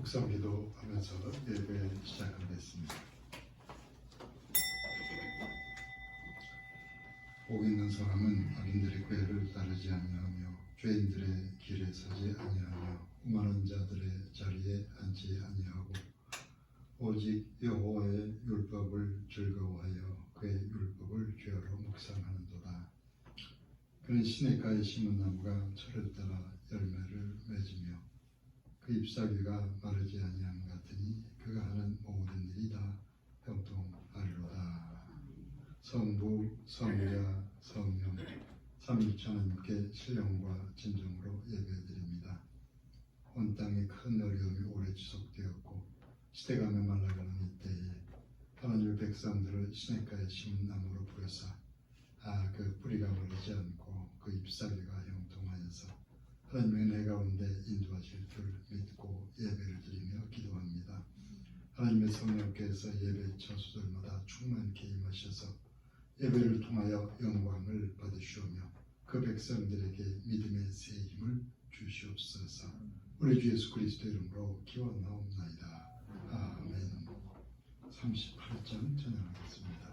묵상 기도하면서 예배 시작하겠습니다. 복 있는 사람은 악인들의 꾀를 따르지 아니하며 죄인들의 길에 서지 아니하며 오만한 자들의 자리에 앉지 아니하고 오직 여호와의 율법을 즐거워하여 그의 율법을 죄로 묵상하는도다. 그는 시냇가에 심은 나무가 철을 따라 열매를 맺으며 그 잎사귀가 마르지 아니함 같으니 그가 하는 모든 일이 다 형통하리로다. 성부, 성자, 성령 삼위일체 하나님께 신령과 진정으로 예배드립니다. 온 땅에 큰 어려움이 오래 지속되었고 시대가 메말라가는 이때에 하나님의 백성들을 시냇가에 심은 나무로 부여사 그 뿌리가 마르지 않고 그 잎사귀가 형통하여서 하나님의 은혜 가운데 인도하실 줄 믿고 예배를 드리며 기도합니다. 하나님의 성령께서 예배 처소들마다 충만케 임하셔서 예배를 통하여 영광을 받으시오며 그 백성들에게 믿음의 새 힘을 주시옵소서. 우리 주 예수 그리스도 이름으로 기원하옵나이다. 아멘. 38장 전하겠습니다.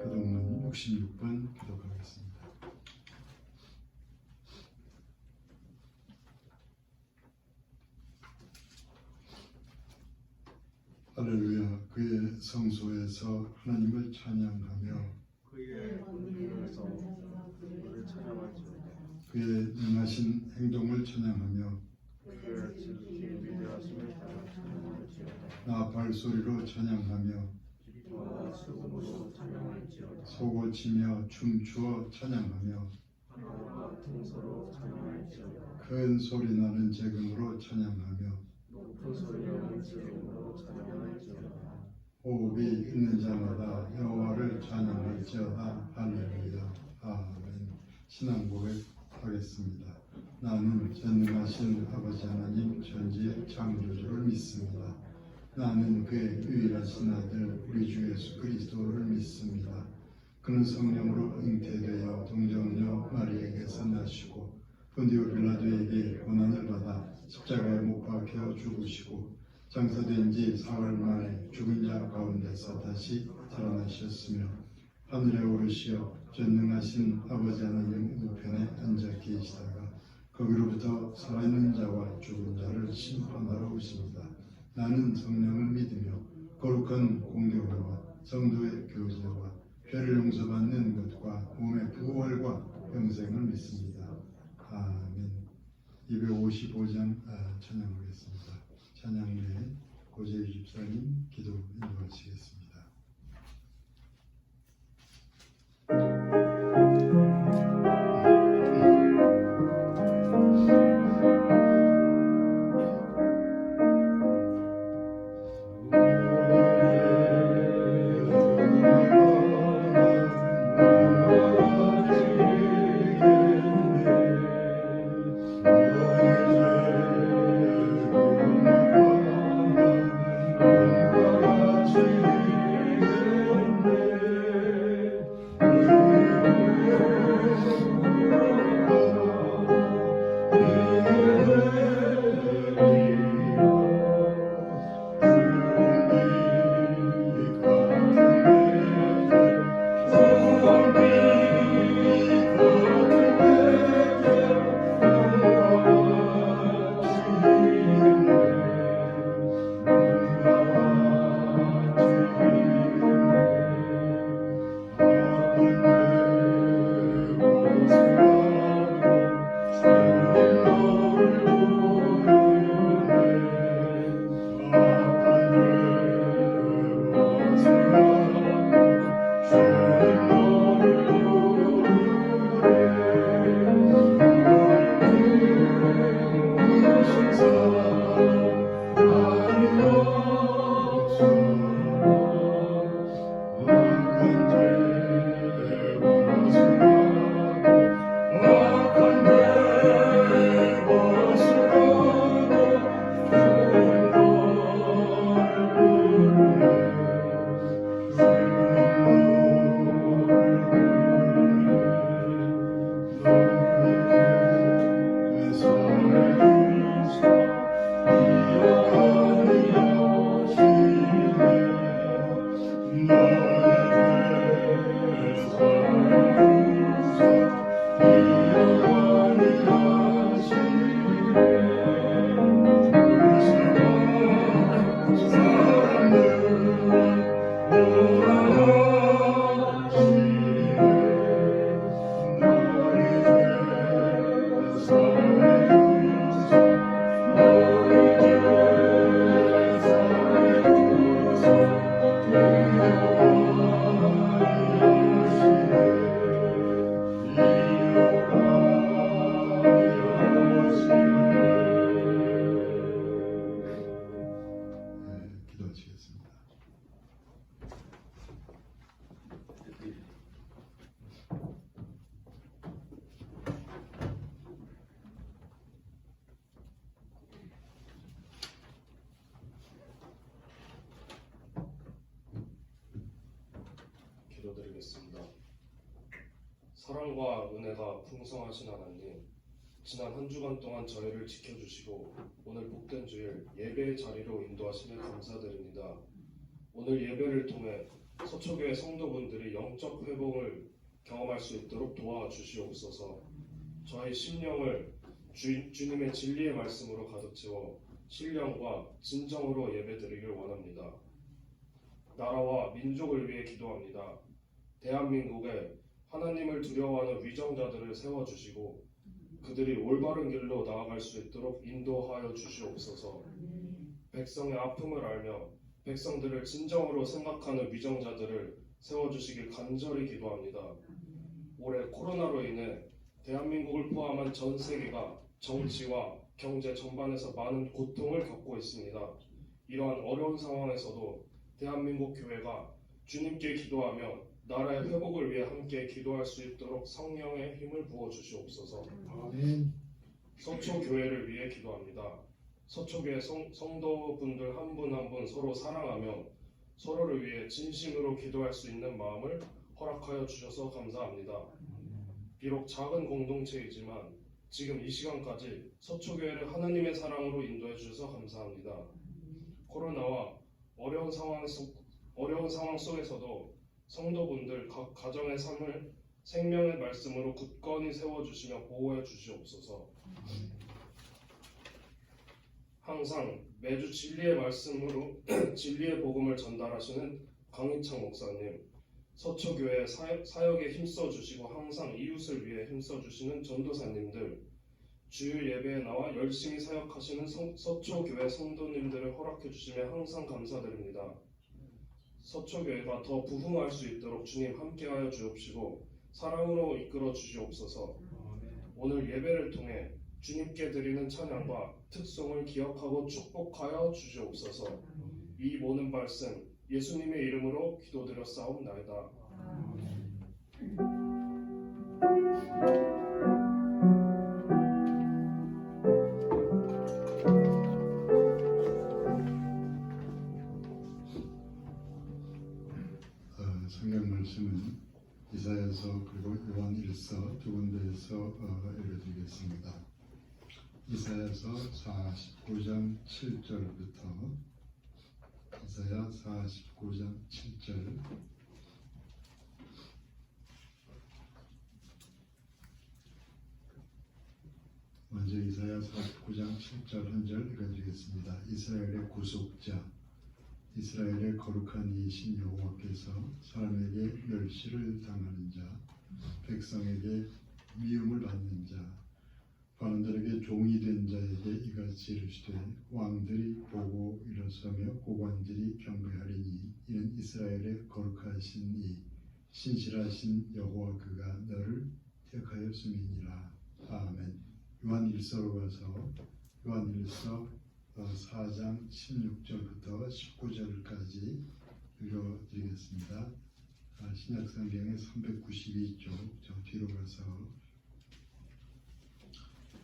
그동안 66번 기도하겠습니다. 할렐루야. 그의 성소에서 하나님을 찬양하며 그의 권능에서 그를 찬양할지어다. 그의 능하신 행동을 찬양하며 그의 지극히 위대하심을 따라 찬양할지어다. 나 발소리로 찬양하며 기뻐와 수금으로 찬양할지어다. 소고치며 춤추어 찬양하며 하나와 통서로 찬양할지어다. 큰 소리 나는 재금으로 찬양하며 높은 소리나는 지름으로 찬양할지어다. 호흡이 있는 자마다 여호와를 찬양할지어다. 할렐루야. 아멘. 신앙 고백하겠습니다. 나는 전능하신 아버지 하나님 전지의 창조주를 믿습니다. 나는 그의 유일하신 아들 우리 주 예수 그리스도를 믿습니다. 그는 성령으로 잉태되어 동정녀 마리에게서 나시고 본디오 빌라도에게 고난을 받아 십자가에 못 박혀 죽으시고 장사된 지 사흘 만에 죽은 자 가운데서 다시 살아나셨으며 하늘에 오르시어 전능하신 아버지 하나님 우편에 앉아 계시다가 거기로부터 살아있는 자와 죽은 자를 심판하러 오십니다. 나는 성령을 믿으며 거룩한 공교회와 성도의 교제와 죄를 용서받는 것과 몸의 부활과 영생을 믿습니다. 아멘. 255장 찬양하겠습니다. 찬양 후에 고재유 집사님 기도 인도하시겠습니다. 기도하시겠습니다. 기도드리겠습니다. 사랑과 은혜가 풍성하신 하나님, 지난 한 주간 동안 저희를 지켜주시고 오늘 복된 주일 예배의 자리로 인도하심에 감사드립니다. 오늘 예배를 통해 서초교회 성도분들이 영적 회복을 경험할 수 있도록 도와주시옵소서. 저희 심령을 주님의 진리의 말씀으로 가득 채워 신령과 진정으로 예배드리길 원합니다. 나라와 민족을 위해 기도합니다. 대한민국에 하나님을 두려워하는 위정자들을 세워주시고 그들이 올바른 길로 나아갈 수 있도록 인도하여 주시옵소서. 백성의 아픔을 알며 백성들을 진정으로 생각하는 위정자들을 세워주시길 간절히 기도합니다. 올해 코로나로 인해 대한민국을 포함한 전 세계가 정치와 경제 전반에서 많은 고통을 겪고 있습니다. 이러한 어려운 상황에서도 대한민국 교회가 주님께 기도하며 나라의 회복을 위해 함께 기도할 수 있도록 성령의 힘을 부어 주시옵소서. 아멘. 서초 교회를 위해 기도합니다. 서초교회 성도분들 한 분 한 분 서로 사랑하며 서로를 위해 진심으로 기도할 수 있는 마음을 허락하여 주셔서 감사합니다. 비록 작은 공동체이지만 지금 이 시간까지 서초교회를 하나님의 사랑으로 인도해 주셔서 감사합니다. 코로나와 어려운 상황 속에서도 성도분들 각 가정의 삶을 생명의 말씀으로 굳건히 세워주시며 보호해 주시옵소서. 항상 매주 진리의 말씀으로 진리의 복음을 전달하시는 강희창 목사님, 서초교회 사역에 힘써주시고 항상 이웃을 위해 힘써주시는 전도사님들, 주일 예배에 나와 열심히 사역하시는 서초교회 성도님들을 허락해 주시며 항상 감사드립니다. 서초교회가 더 부흥할 수 있도록 주님 함께하여 주옵시고 사랑으로 이끌어 주시옵소서. 오늘 예배를 통해 주님께 드리는 찬양과 특송을 기억하고 축복하여 주시옵소서. 이 모든 말씀 예수님의 이름으로 기도드렸사옵나이다. 성경 말씀은 이사야서 그리고 요한일서 두 군데에서 읽어드리겠습니다. 이사야서 49장 7절부터 이사야 49장 7절 먼저 이사야 49장 7절 한 절 읽어드리겠습니다. 이스라엘의 구속자 이스라엘의 거룩한 이신 여호와께서 사람에게 멸시를 당하는 자, 백성에게 미움을 받는 자, 반원들에게 종이 된 자에게 이같이 이르시되 왕들이 보고 일어서며 고관들이 경배하리니 이는 이스라엘의 거룩하신 이 신실하신 여호와 그가 너를 택하였음이니라. 아멘. 요한일서로 가서 요한일서 4장 16절부터 19절까지 읽어드리겠습니다. 신약성경의 392쪽 저 뒤로 가서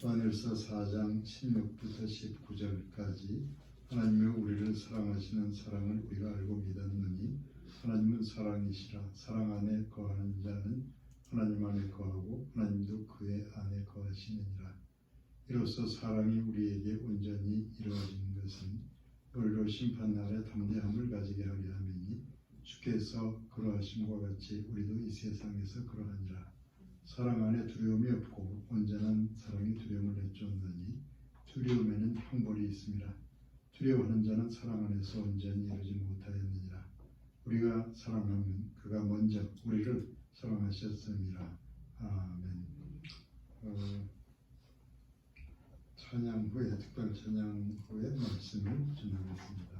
요한일서 4장 16부터 19절까지 하나님의 우리를 사랑하시는 사랑을 우리가 알고 믿었느니 하나님은 사랑이시라. 사랑 안에 거하는 자는 하나님 안에 거하고 하나님도 그의 안에 거하시느니라. 이로써 사랑이 우리에게 온전히 이루어진 것은 우리로 심판날에 담대함을 가지게 하려 함이니 주께서 그러하심과 같이 우리도 이 세상에서 그러하니라. 사랑 안에 두려움이 없고 온전한 사랑이 두려움을 내쫓느니 두려움에는 형벌이 있음이라. 두려워하는 자는 사랑 안에서 온전히 이루지 못하였느니라. 우리가 사랑하면 그가 먼저 우리를 사랑하셨습니다. 아멘. 찬양 후에 특별 찬양 후에 말씀을 전하겠습니다.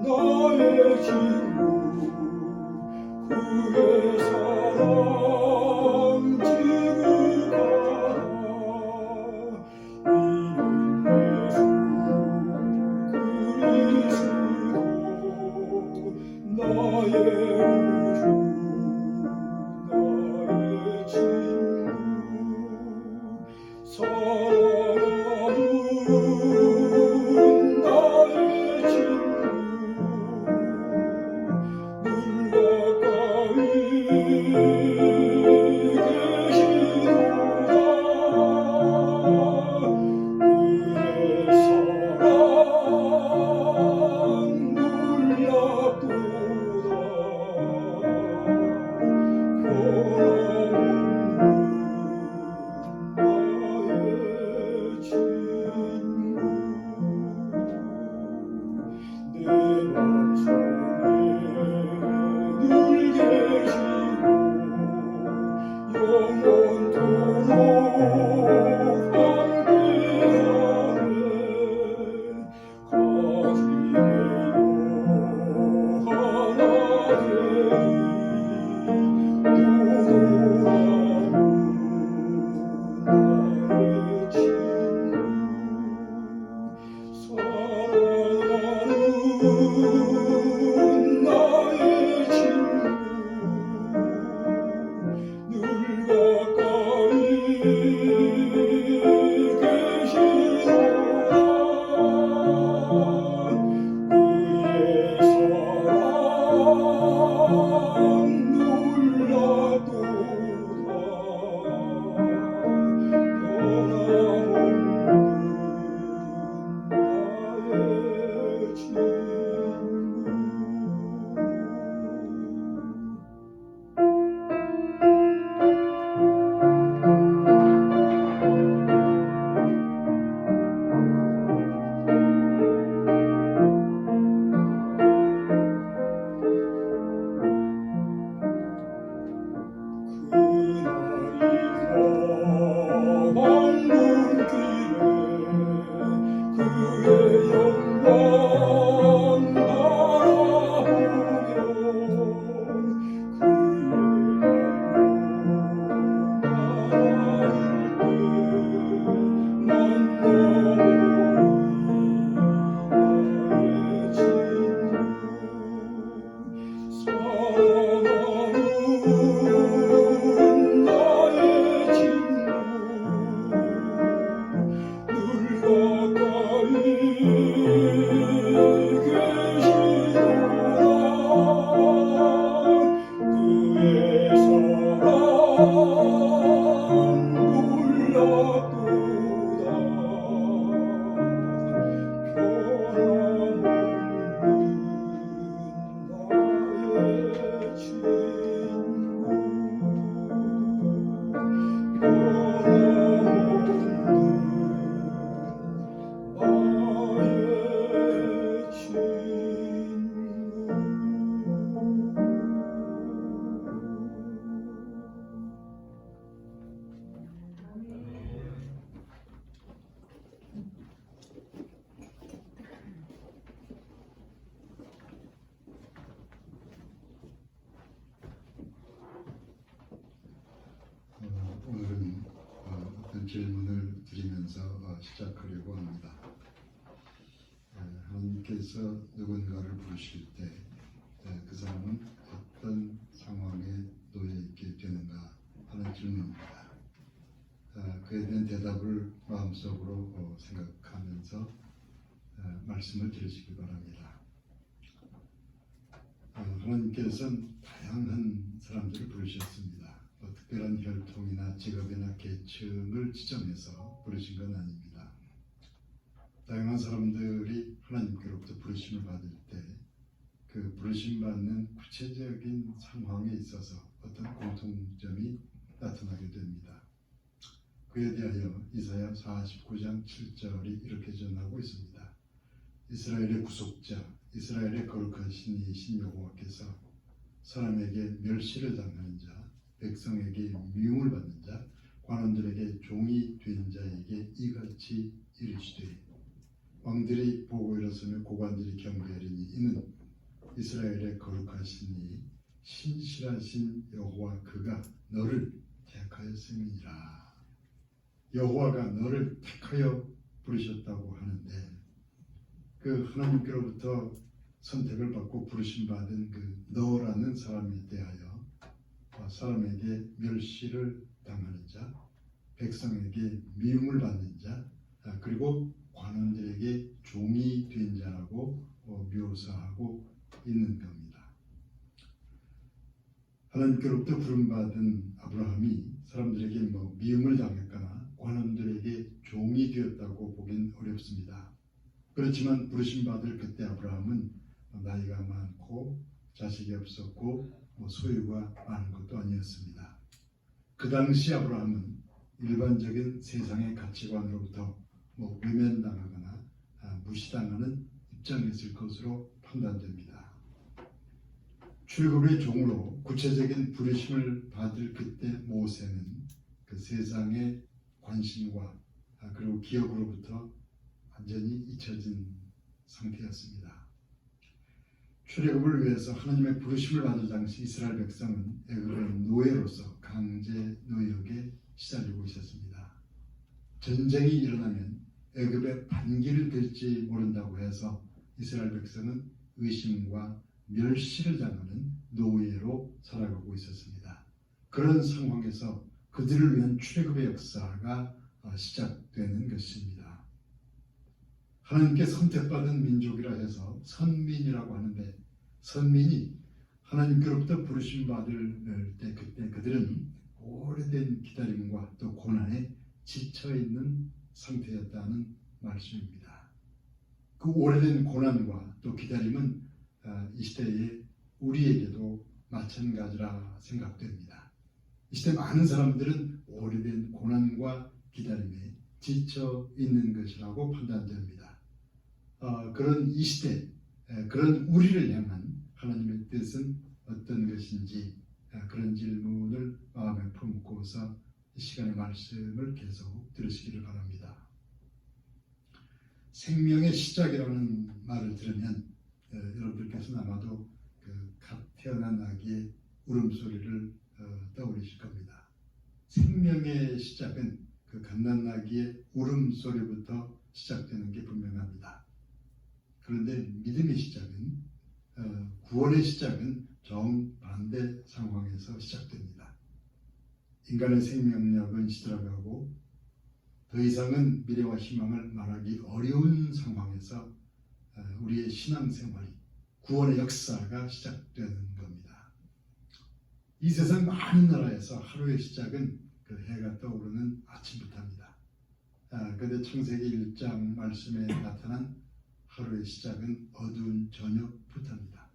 나의 친구 그의 사랑 지구가라 이는 예수 그리스도 나의 구주 나의 친구 사랑하는 나의 친구 늘 가까이 계시도다 그의 사랑 놀랍도다 변함없는 나의 친구 내 맘속에 늘 계시고 영원토록 함께하네 같이 되어 하나 되리 또 돌아오는 나의 친구 사랑하는 나의 친구 늘 가까이 계시도다 그의 사랑 그의 영광 바라보며 오늘은 어떤 질문을 드리면서 시작하려고 합니다. 하나님께서 누군가를 부르실 때 그 사람은 어떤 상황에 놓여 있게 되는가 하는 질문입니다. 그에 대한 대답을 마음속으로 생각하면서 말씀을 드리시기 바랍니다. 하나님께서는 다양한 사람들을 부르셨습니다. 특별한 혈통이나 직업이나 계층을 지정해서 부르신 건 아닙니다. 다양한 사람들이 하나님께로부터 부르심을 받을 때 그 부르심 받는 구체적인 상황에 있어서 어떤 공통점이 나타나게 됩니다. 그에 대하여 이사야 49장 7절이 이렇게 전하고 있습니다. 이스라엘의 구속자, 이스라엘의 거룩하신 이신 여호와께서 사람에게 멸시를 당하는 자, 백성에게 미움을 받는 자, 관원들에게 종이 된 자에게 이같이 이르시되 왕들이 보고 일어서며 고관들이 경배하리니 이는 이스라엘의 거룩하신 이 신실하신 여호와 그가 너를 택하였음이니라. 여호와가 너를 택하여 부르셨다고 하는데 그 하나님께로부터 선택을 받고 부르심 받은 그 너라는 사람에 대하여 사람에게 멸시를 당하는 자, 백성에게 미움을 받는 자, 그리고 관원들에게 종이 된 자라고 묘사하고 있는 겁니다. 하나님께로부터 부름받은 아브라함이 사람들에게 미움을 당했거나 관원들에게 종이 되었다고 보긴 어렵습니다. 그렇지만 부르심받을 그때 아브라함은 나이가 많고 자식이 없었고 소유가 많은 것도 아니었습니다. 그 당시 아브라함은 일반적인 세상의 가치관으로부터 외면당하거나 무시당하는 입장에 있을 것으로 판단됩니다. 출애굽의 종으로 구체적인 부르심을 받을 그때 모세는 그 세상의 관심과 그리고 기업으로부터 완전히 잊혀진 상태였습니다. 출애굽을 위해서 하나님의 부르심을 받을 당시 이스라엘 백성은 애굽의 노예로서 강제 노역에 시달리고 있었습니다. 전쟁이 일어나면 애굽의 반기를 들지 모른다고 해서 이스라엘 백성은 의심과 멸시를 당하는 노예로 살아가고 있었습니다. 그런 상황에서 그들을 위한 출애굽의 역사가 시작되는 것입니다. 하나님께 선택받은 민족이라 해서 선민이라고 하는데 선민이 하나님께로부터 부르심 받을 때 그때 그들은 오래된 기다림과 또 고난에 지쳐있는 상태였다는 말씀입니다. 그 오래된 고난과 또 기다림은 이 시대에 우리에게도 마찬가지라 생각됩니다. 이 시대 많은 사람들은 오래된 고난과 기다림에 지쳐 있는 것이라고 판단됩니다. 그런 이 시대, 그런 우리를 향한 하나님의 뜻은 어떤 것인지 그런 질문을 마음에 품고서 이 시간의 말씀을 계속 들으시기를 바랍니다. 생명의 시작이라는 말을 들으면 여러분들께서는 아마도 그 갓 태어난 아기의 울음소리를 떠올리실 겁니다. 생명의 시작은 그 갓난아기의 울음소리부터 시작되는 게 분명합니다. 그런데 믿음의 시작은 구원의 시작은 정반대 상황에서 시작됩니다. 인간의 생명력은 시들어가고 더 이상은 미래와 희망을 말하기 어려운 상황에서 우리의 신앙생활이 구원의 역사가 시작되는 겁니다. 이 세상 많은 나라에서 하루의 시작은 그 해가 떠오르는 아침부터입니다. 그런데 창세기 1장 말씀에 나타난 하루의 시작은 어두운 저녁부터입니다.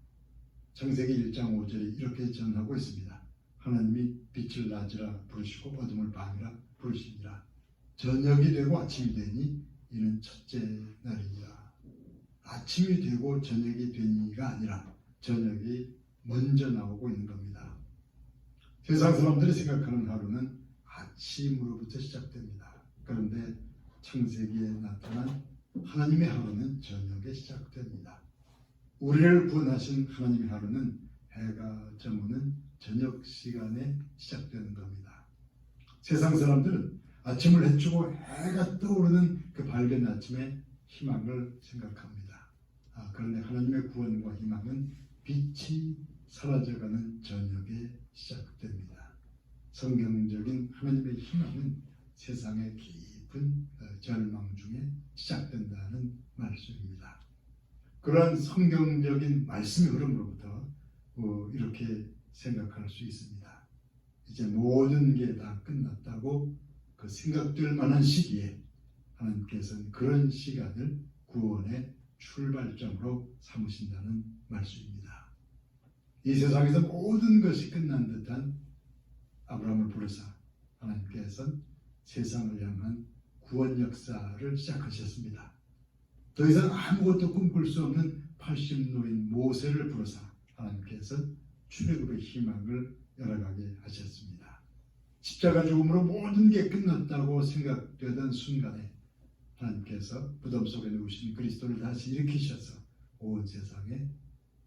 창세기 1장 5절이 이렇게 전하고 있습니다. 하나님이 빛을 낮이라 부르시고 어둠을 밤이라 부르시니라. 저녁이 되고 아침이 되니 이는 첫째 날이니라. 아침이 되고 저녁이 되니가 아니라 저녁이 먼저 나오고 있는 겁니다. 세상 사람들이 생각하는 하루는 아침으로부터 시작됩니다. 그런데 창세기에 나타난 하나님의 하루는 저녁에 시작됩니다. 우리를 구원하신 하나님의 하루는 해가 저무는 저녁 시간에 시작되는 겁니다. 세상 사람들은 아침을 해주고 해가 떠오르는 그 밝은 아침에 희망을 생각합니다. 그런데 하나님의 구원과 희망은 빛이 사라져가는 저녁에 시작됩니다. 성경적인 하나님의 희망은 세상의 깊은 절망 중에 시작된다는 말씀입니다. 그러한 성경적인 말씀의 흐름으로부터 이렇게 생각할 수 있습니다. 이제 모든 게 다 끝났다고 그 생각될 만한 시기에 하나님께서는 그런 시간을 구원의 출발점으로 삼으신다는 말씀입니다. 이 세상에서 모든 것이 끝난 듯한 아브라함을 부르사 하나님께서는 세상을 향한 구원 역사를 시작하셨습니다. 더 이상 아무것도 꿈꿀 수 없는 80노인 모세를 부르사 하나님께서 출애굽의 희망을 열어가게 하셨습니다. 십자가 죽음으로 모든 게 끝났다고 생각되던 순간에 하나님께서 부덤 속에 누우신 그리스도를 다시 일으키셔서 온 세상에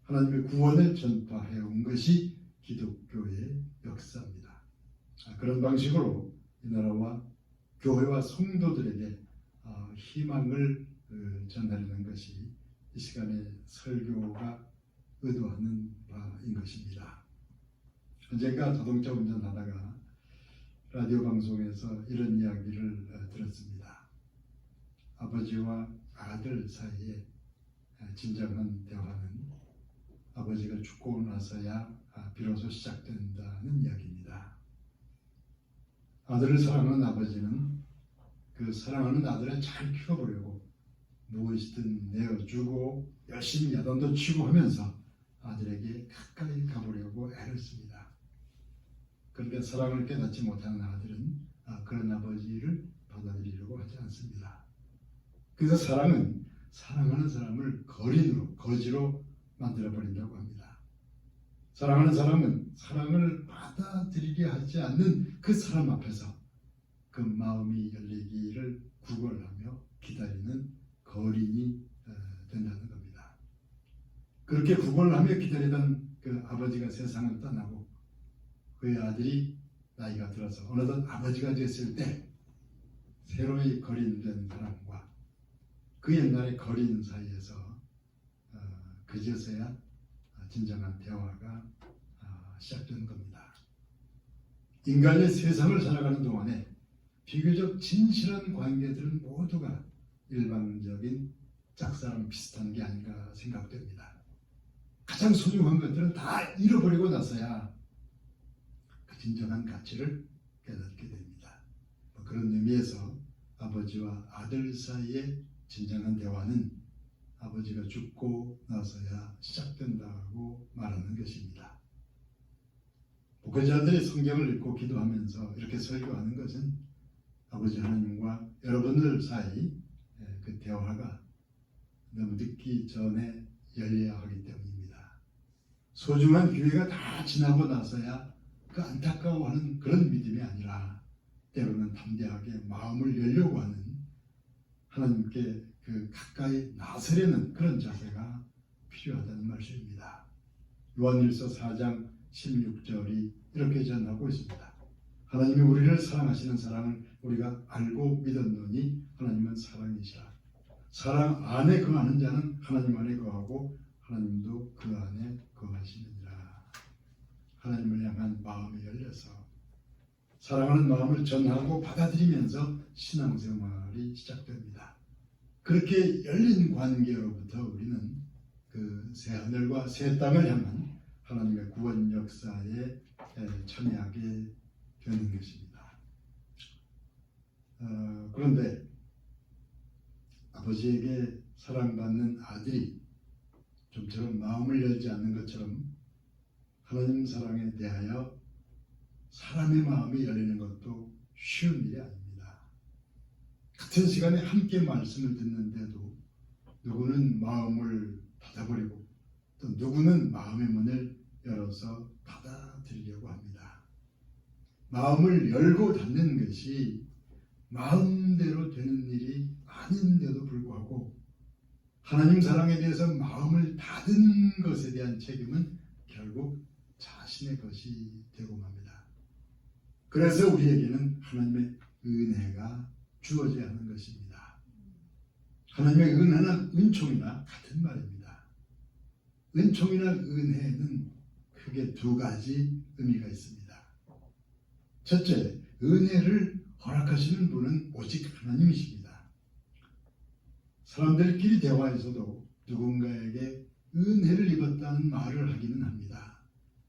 하나님의 구원을 전파해 온 것이 기독교의 역사입니다. 그런 방식으로 이 나라와 교회와 성도들에게 희망을 전하려는 것이 이 시간에 설교가 의도하는 바인 것입니다. 언젠가 자동차 운전하다가 라디오 방송에서 이런 이야기를 들었습니다. 아버지와 아들 사이에 진정한 대화는 아버지가 죽고 나서야 비로소 시작된다는 이야기입니다. 아들을 사랑하는 아버지는 그 사랑하는 아들을 잘 키워보려고 무엇이든 내어주고 열심히 야단도 치고 하면서 아들에게 가까이 가보려고 애를 씁니다. 그런데 사랑을 깨닫지 못하는 아들은 그런 아버지를 받아들이려고 하지 않습니다. 그래서 사랑은 사랑하는 사람을 거린으로, 거지로 만들어버린다고 합니다. 사랑하는 사람은 사랑을 받아들이려 하지 않는 그 사람 앞에서 그 마음이 열리기를 구걸하며 기다리는 거린이 된다는 겁니다. 그렇게 구걸하며 기다리던 그 아버지가 세상을 떠나고 그의 아들이 나이가 들어서 어느덧 아버지가 됐을 때 새로이 거린된 사람과 그 옛날의 거린 사이에서 그제서야 진정한 대화가 시작된 겁니다. 인간의 세상을 살아가는 동안에 비교적 진실한 관계들은 모두가 일반적인 짝사랑 비슷한 게 아닌가 생각됩니다. 가장 소중한 것들은 다 잃어버리고 나서야 그 진정한 가치를 깨닫게 됩니다. 그런 의미에서 아버지와 아들 사이의 진정한 대화는 아버지가 죽고 나서야 시작된다고 말하는 것입니다. 목회자들이 성경을 읽고 기도하면서 이렇게 설교하는 것은 아버지 하나님과 여러분들 사이 그 대화가 너무 늦기 전에 열려야 하기 때문입니다. 소중한 기회가 다 지나고 나서야 그 안타까워하는 그런 믿음이 아니라 때로는 담대하게 마음을 열려고 하는 하나님께 그 가까이 나서려는 그런 자세가 필요하다는 말씀입니다. 요한일서 4장 16절이 이렇게 전하고 있습니다. 하나님이 우리를 사랑하시는 사랑을 우리가 알고 믿었노니 하나님은 사랑이시라. 사랑 안에 거하는 자는 하나님 안에 거하고 하나님도 그 안에 거하시느니라. 하나님을 향한 마음이 열려서 사랑하는 마음을 전하고 받아들이면서 신앙생활이 시작됩니다. 그렇게 열린 관계로부터 우리는 그 새하늘과 새 땅을 향한 하나님의 구원 역사에 참여하게 되는 것입니다. 그런데 아버지에게 사랑받는 아들이 좀처럼 마음을 열지 않는 것처럼 하나님 사랑에 대하여 사람의 마음이 열리는 것도 쉬운 일이 아닙니다. 같은 시간에 함께 말씀을 듣는데도 누구는 마음을 닫아버리고 또 누구는 마음의 문을 열어서 받아들이려고 합니다. 마음을 열고 닫는 것이 마음대로 되는 일이 아닌데도 불구하고 하나님 사랑에 대해서 마음을 닫은 것에 대한 책임은 결국 자신의 것이 되고 맙니다. 그래서 우리에게는 하나님의 은혜가 주어져야 하는 것입니다. 하나님의 은혜나 은총이나 같은 말입니다. 은총이나 은혜는 크게 두 가지 의미가 있습니다. 첫째, 은혜를 허락하시는 분은 오직 하나님이십니다. 사람들끼리 대화에서도 누군가에게 은혜를 입었다는 말을 하기는 합니다.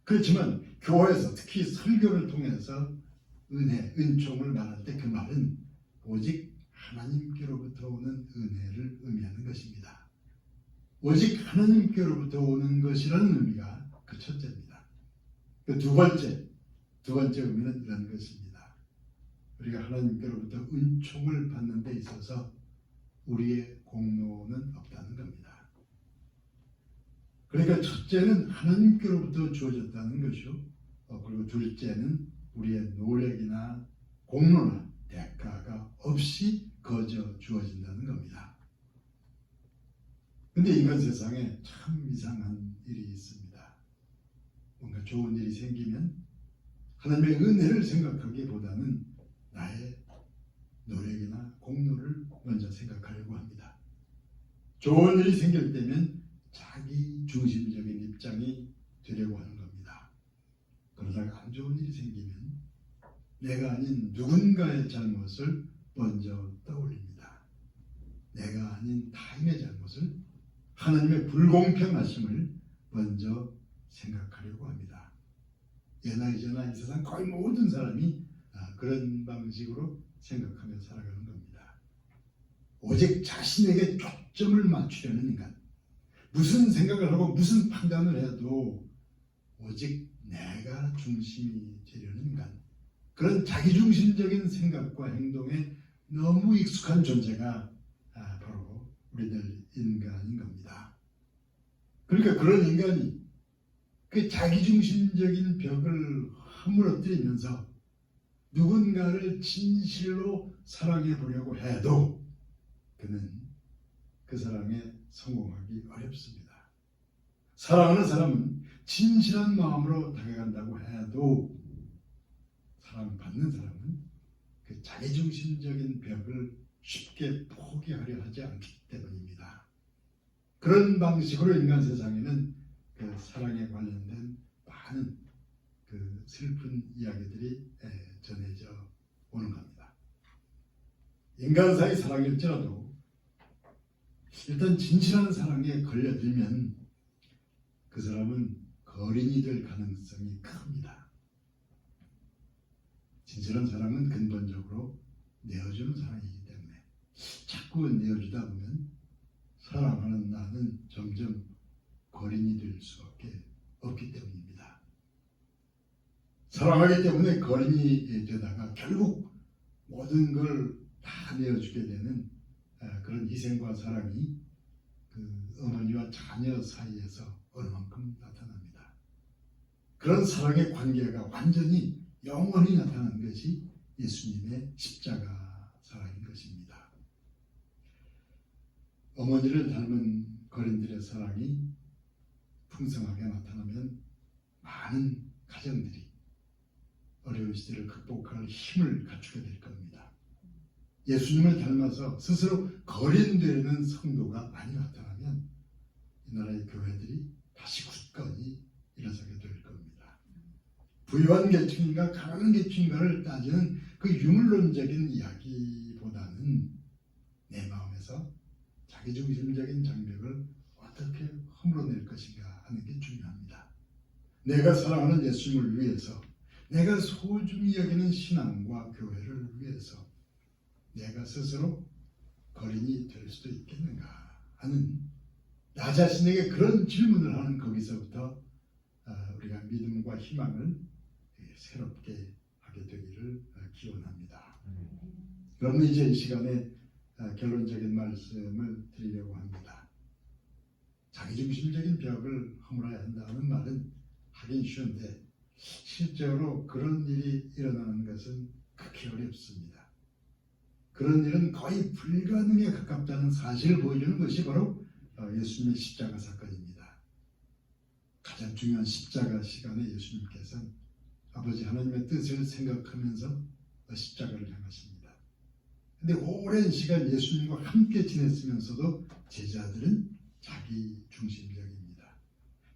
그렇지만 교회에서 특히 설교를 통해서 은혜, 은총을 말할 때 그 말은 오직 하나님께로부터 오는 은혜를 의미하는 것입니다. 오직 하나님께로부터 오는 것이라는 의미가 그 첫째입니다. 그 두 번째 의미는 이런 것입니다. 우리가 하나님께로부터 은총을 받는 데 있어서 우리의 공로는 없다는 겁니다. 그러니까 첫째는 하나님께로부터 주어졌다는 것이요. 그리고 둘째는 우리의 노력이나 공로나 대가가 없이 거저 주어진다는 겁니다. 근데 인간 세상에 참 이상한 일이 있습니다. 뭔가 좋은 일이 생기면 하나님의 은혜를 생각하기보다는 나의 노력이나 공로를 먼저 생각하려고 합니다. 좋은 일이 생길 때면 자기 중심적인 입장이 되려고 하는 겁니다. 그러다가 안 좋은 일이 생기면 내가 아닌 누군가의 잘못을 먼저 떠올립니다. 내가 아닌 타인의 잘못을, 하나님의 불공평하심을 먼저 생각하려고 합니다. 예나 이제나 이 세상 거의 모든 사람이 그런 방식으로 생각하며 살아가는 겁니다. 오직 자신에게 초점을 맞추려는 인간, 무슨 생각을 하고 무슨 판단을 해도 오직 내가 중심이 되려는 인간, 그런 자기중심적인 생각과 행동에 너무 익숙한 존재가 바로 우리들 인간인 겁니다. 그러니까 그런 인간이 그 자기중심적인 벽을 허물어뜨리면서 누군가를 진실로 사랑해 보려고 해도 그는 그 사랑에 성공하기 어렵습니다. 사랑하는 사람은 진실한 마음으로 다가간다고 해도 사랑받는 사람은 그 자기중심적인 벽을 쉽게 포기하려 하지 않기 때문입니다. 그런 방식으로 인간 세상에는 그 사랑에 관련된 많은 그 슬픈 이야기들이 전해져 오는 겁니다. 인간 사이 사랑일지라도 일단 진실한 사랑에 걸려들면 그 사람은 거린이 될 가능성이 큽니다. 진실한 사랑은 근본적으로 내어주는 사랑이기 때문에 자꾸 내어주다 보면 사랑하는 나는 점점 거린이 될 수밖에 없기 때문입니다. 사랑하기 때문에 거린이 되다가 결국 모든 걸 다 내어주게 되는 그런 희생과 사랑이 그 어머니와 자녀 사이에서 어느 만큼 나타납니다. 그런 사랑의 관계가 완전히 영원히 나타난 것이 예수님의 십자가 사랑인 것입니다. 어머니를 닮은 거린들의 사랑이 풍성하게 나타나면 많은 가정들이 어려운 시대를 극복할 힘을 갖추게 될 겁니다. 예수님을 닮아서 스스로 거린되는 성도가 많이 나타나면 이 나라의 교회들이 다시 굳건히 일어서게 될 겁니다. 부유한 계층인가 가난한 계층인가를 따지는 그 유물론적인 이야기보다는 내 마음에서 자기중심적인 장벽을 어떻게 허물어낼 것인가 하는 게 중요합니다. 내가 사랑하는 예수님을 위해서, 내가 소중히 여기는 신앙과 교회를 위해서 내가 스스로 거린이 될 수도 있겠는가 하는, 나 자신에게 그런 질문을 하는 거기서부터 우리가 믿음과 희망을 새롭게 하게 되기를 기원합니다. 그러면 이제 이 시간에 결론적인 말씀을 드리려고 합니다. 자기중심적인 벽을 허물어야 한다는 말은 하긴 쉬운데 실제로 그런 일이 일어나는 것은 극히 어렵습니다. 그런 일은 거의 불가능에 가깝다는 사실을 보여주는 것이 바로 예수님의 십자가 사건입니다. 가장 중요한 십자가 시간에 예수님께서는 아버지 하나님의 뜻을 생각하면서 십자가를 향하십니다. 근데 오랜 시간 예수님과 함께 지냈으면서도 제자들은 자기중심적입니다.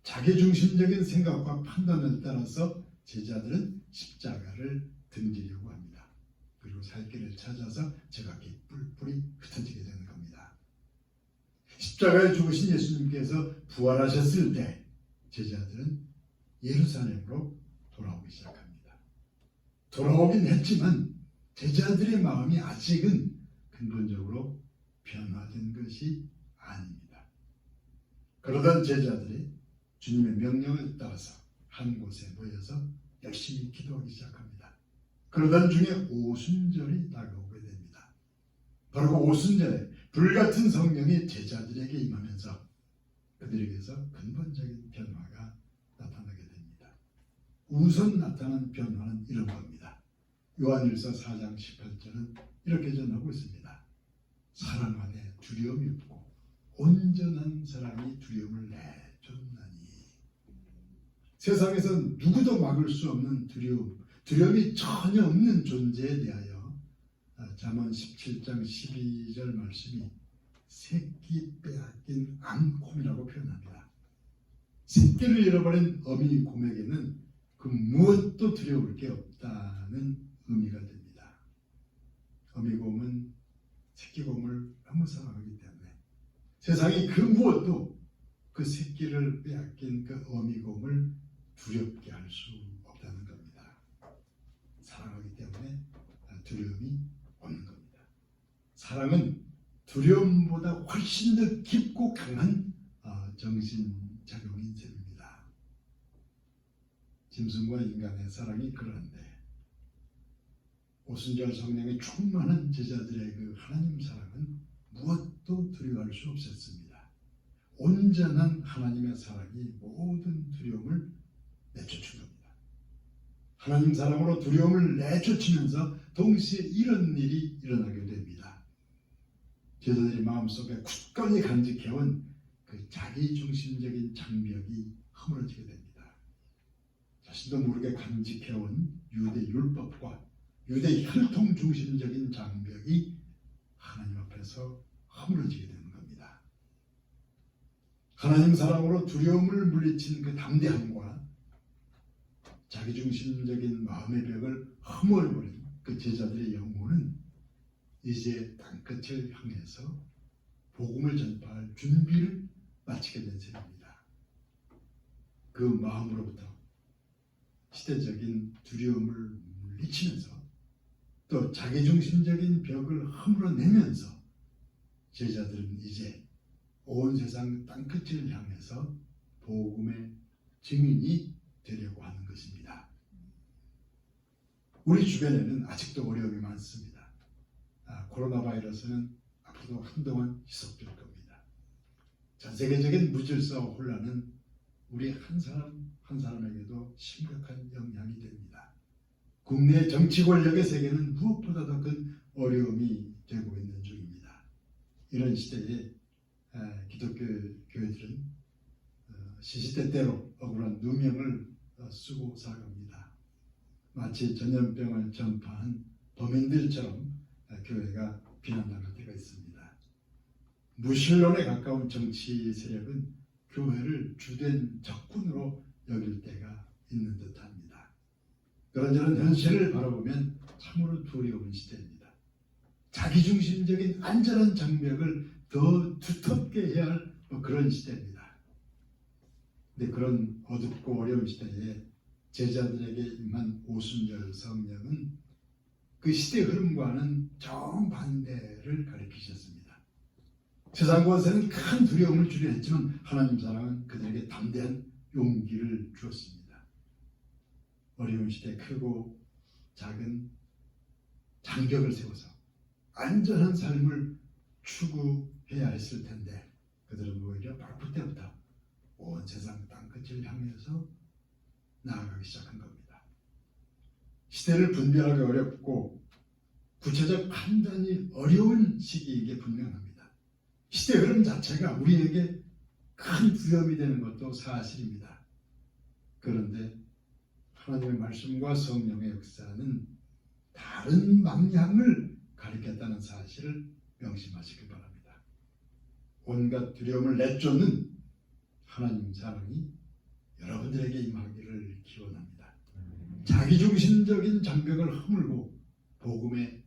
자기중심적인 생각과 판단을 따라서 제자들은 십자가를 등지려고 합니다. 그리고 살 길을 찾아서 제각기 뿔뿔이 흩어지게 되는 겁니다. 십자가에 죽으신 예수님께서 부활하셨을 때 제자들은 예루살렘으로 돌아오기 시작합니다. 돌아오긴 했지만 제자들의 마음이 아직은 근본적으로 변화된 것이 아닙니다. 그러던 제자들이 주님의 명령을 따라서 한 곳에 모여서 열심히 기도하기 시작합니다. 그러던 중에 오순절이 다가오게 됩니다. 바로 그 오순절에 불같은 성령이 제자들에게 임하면서 그들에게서 근본적인 변화가 나타나게 됩니다. 우선 나타난 변화는 이런 겁니다. 요한일서 4장 18절은 이렇게 전하고 있습니다. 사랑 안에 두려움이 없고 온전한 사랑이 두려움을 내쫓나니. 세상에서 누구도 막을 수 없는 두려움이 전혀 없는 존재에 대하여 잠언 17장 12절 말씀이 새끼 빼앗긴 암곰이라고 표현합니다. 새끼를 잃어버린 어미 곰에게는 그 무엇도 두려울 게 없다는 의미가 됩니다. 어미 곰은 새끼 곰을 너무 사랑하기 때문에 세상이 그 무엇도 그 새끼를 빼앗긴 그 어미 곰을 두렵게 할 수 없다는 겁니다. 사랑하기 때문에 두려움이 없는 겁니다. 사랑은 두려움보다 훨씬 더 깊고 강한 정신작용인 셈입니다. 짐승과 인간의 사랑이 그러한데 오순절 성령의 충만한 제자들의 그 하나님 사랑은 무엇도 두려워할 수 없었습니다. 온전한 하나님의 사랑이 모든 두려움을 내쫓은 겁니다. 하나님 사랑으로 두려움을 내쫓으면서 동시에 이런 일이 일어나게 됩니다. 제자들이 마음속에 굳건히 간직해온 그 자기중심적인 장벽이 허물어지게 됩니다. 자신도 모르게 간직해온 유대 율법과 유대 혈통 중심적인 장벽이 하나님 앞에서 허물어지게 되는 겁니다. 하나님 사랑으로 두려움을 물리친 그 담대함과 자기중심적인 마음의 벽을 허물어버린 그 제자들의 영혼은 이제 땅끝을 향해서 복음을 전파할 준비를 마치게 된 셈입니다. 그 마음으로부터 시대적인 두려움을 물리치면서 또 자기중심적인 벽을 허물어내면서 제자들은 이제 온 세상 땅끝을 향해서 복음의 증인이 되려고 하는 것입니다. 우리 주변에는 아직도 어려움이 많습니다. 코로나 바이러스는 앞으로도 한동안 지속될 겁니다. 전 세계적인 무질서와 혼란은 우리 한 사람 한 사람에게도 심각한 영향이 됩니다. 국내 정치 권력의 세계는 무엇보다도 큰 어려움이 되고 있는 중입니다. 이런 시대에 기독교 교회들은 시시때때로 억울한 누명을 쓰고 살아갑니다. 마치 전염병을 전파한 범인들처럼 교회가 비난당할 때가 있습니다. 무신론에 가까운 정치 세력은 교회를 주된 적군으로 여길 때가 있는 듯합니다. 그런저런 현실을 바라보면 참으로 두려운 시대입니다. 자기중심적인 안전한 장벽을 더 두텁게 해야 할 그런 시대입니다. 근데 그런 어둡고 어려운 시대에 제자들에게 임한 오순절 성령은 그 시대 흐름과는 정반대를 가리키셨습니다. 세상 권세는 큰 두려움을 주려 했지만 하나님 사랑은 그들에게 담대한 용기를 주었습니다. 어려운 시대 크고 작은 장벽을 세워서 안전한 삶을 추구해야 했을 텐데 그들은 오히려 바로 그때부터 온 세상 땅끝을 향해서 나아가기 시작한 겁니다. 시대를 분별하기 어렵고 구체적 판단이 어려운 시기인 게 분명합니다. 시대 흐름 자체가 우리에게 큰 부담이 되는 것도 사실입니다. 그런데 하나님의 말씀과 성령의 역사는 다른 방향을 가리켰다는 사실을 명심하시길 바랍니다. 온갖 두려움을 내쫓는 하나님 사랑이 여러분들에게 임하기를 기원합니다. 자기중심적인 장벽을 허물고 복음의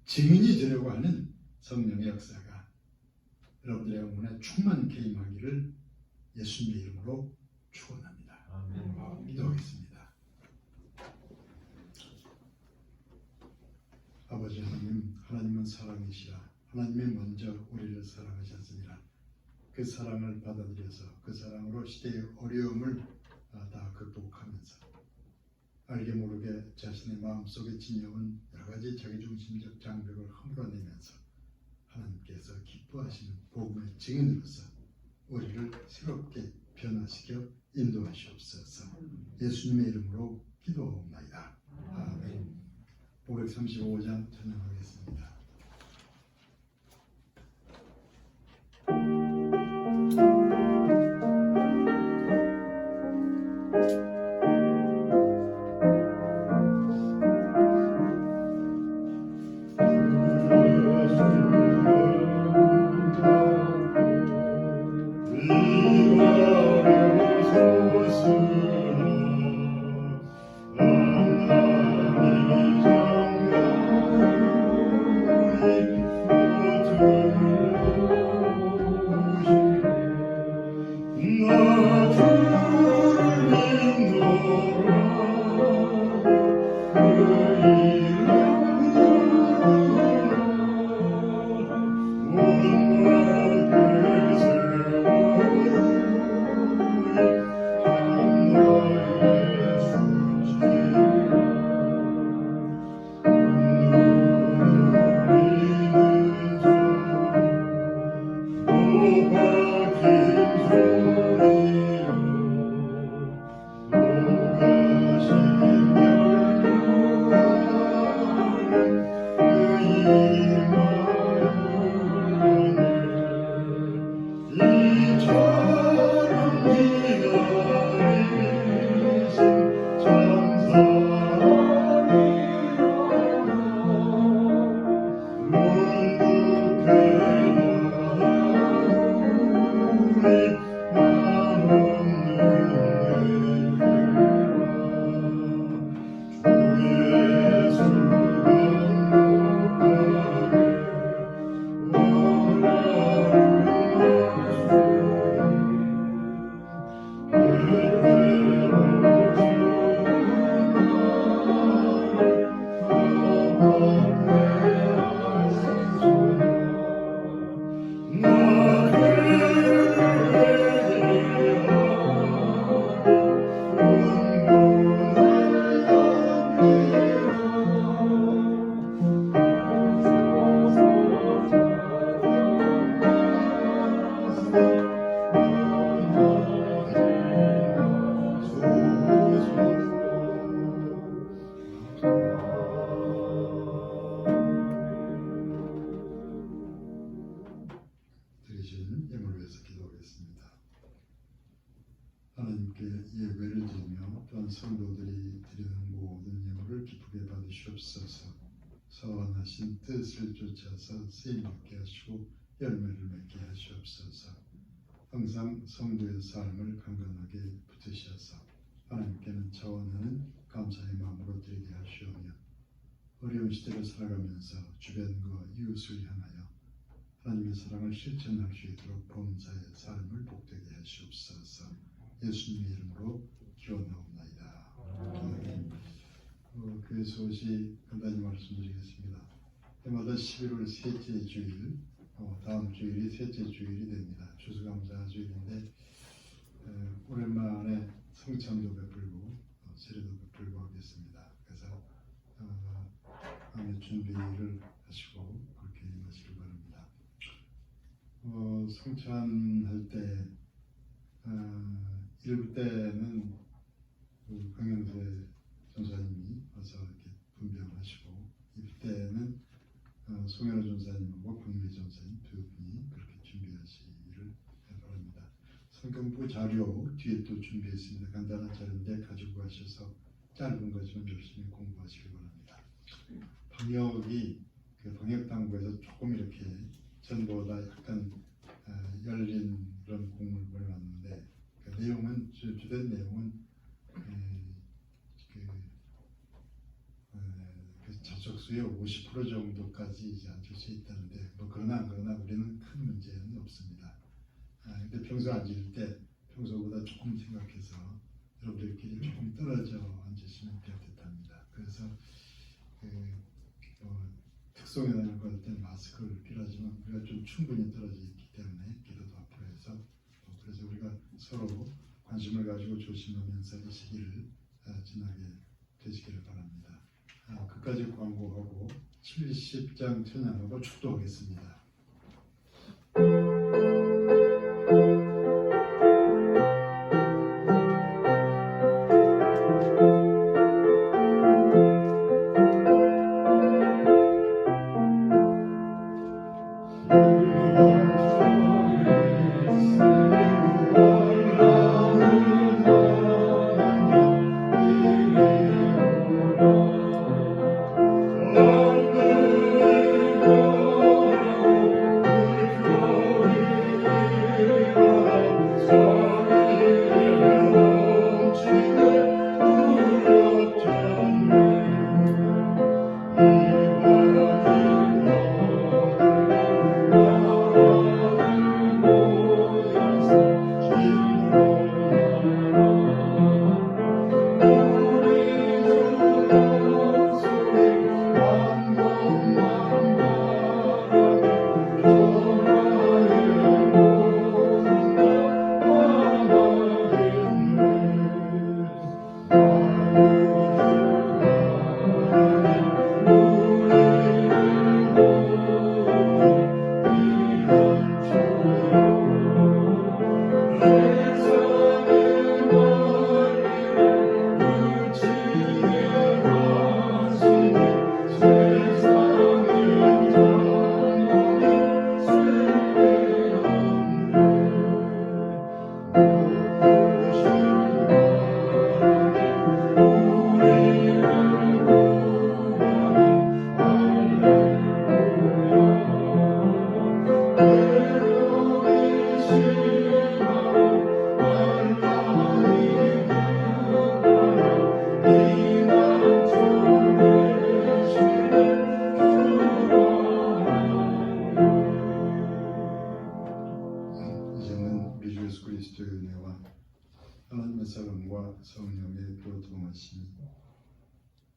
증인이 되려고 하는 성령의 역사가 여러분들의 영혼에 충만케 임하기를 예수님의 이름으로 축원합니다. 기도하겠습니다. 사랑이시라. 하나님이 먼저 우리를 사랑하셨습니다. 그 사랑을 받아들여서 그 사랑으로 시대의 어려움을 다 극복하면서 알게 모르게 자신의 마음속에 지녀온 여러 가지 자기중심적 장벽을 허물어내면서 하나님께서 기뻐하시는 복음의 증인으로서 우리를 새롭게 변화시켜 인도하시옵소서. 예수님의 이름으로 기도하옵나이다. 아멘. 535장 찬양하겠습니다. 드리시는 예물을 위해서 기도하겠습니다. 하나님께 예배를 드리며 또한 성도들이 드리는 모든 예물을 기쁘게 받으시옵소서. 서원하신 뜻을 쫓아서 쓰임받게 하시고 열매를 맺게 하시옵소서. 항상 성도의 삶을 강건하게 붙으셔서 하나님께는 자원하는 감사의 마음으로 드리게 하시오며 어려운 시대를 살아가면서 주변과 이웃을 향하여 하나님의 사랑을 실천할 수 있도록 범사의 삶을 복되게 하시옵소서. 예수님의 이름으로 기원하옵나이다. 아멘. 교회 소식 간단히 말씀드리겠습니다. 해마다 11월 셋째 주일, 다음 주일이 셋째 주일이 됩니다. 추수감사 주일인데 오랜만에 성찬도 베풀고 세례도 베풀고 하겠습니다. 그래서 마음의 준비를 하시고 그렇게 임하시길 바랍니다. 성찬할 때 1부 때는 강영세 전사님이 와서 이렇게 분배하시고 2부 때는 송현호 전사님하고 권미 전사님 두 분이 그렇게 준비하시기를 바랍니다. 성경부 자료 뒤에 또 준비했습니다. 간단한 자료인데 가지고 가셔서 짧은 거지만 열심히 공부하시기 바랍니다. 방역이 방역 당국에서 조금 이렇게 전보다 약간 열린 그런 공문을 보내왔는데 그 내용은 주된 내용은 그 접촉수의 50% 정도까지 이제 앉을 수 있다는데 그러나 우리는 큰 문제는 없습니다. 근데 평소 앉을 때 평소보다 조금 생각해서 여러분들끼리 조금 떨어져 앉으시면 될 듯합니다. 그래서 특송에 나갈 때 마스크를 필요하지만 우리가 좀 충분히 떨어져 있기 때문에 기도도 앞으로 해서 그래서 우리가 서로 관심을 가지고 조심하면서 이 시기를 지나게 되시기를 바랍니다. 끝까지 광고하고 70장 찬양하고 축도하겠습니다. 이제는 우리 주 예수 그리스도의 은혜와 하나님의 사랑과 성령의 교통하심이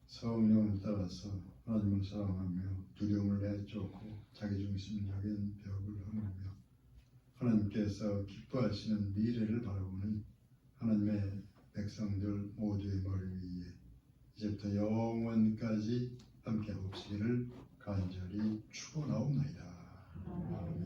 성령을 따라서 하나님을 사랑하며 두려움을 내쫓고 자기중심적인 벽을 허물며 하나님께서 기뻐하시는 미래를 바라보는 하나님의 백성들 모두의 머리 위에 이제부터 영원까지 함께 하옵시기를 간절히 축원하옵나이다. 아멘.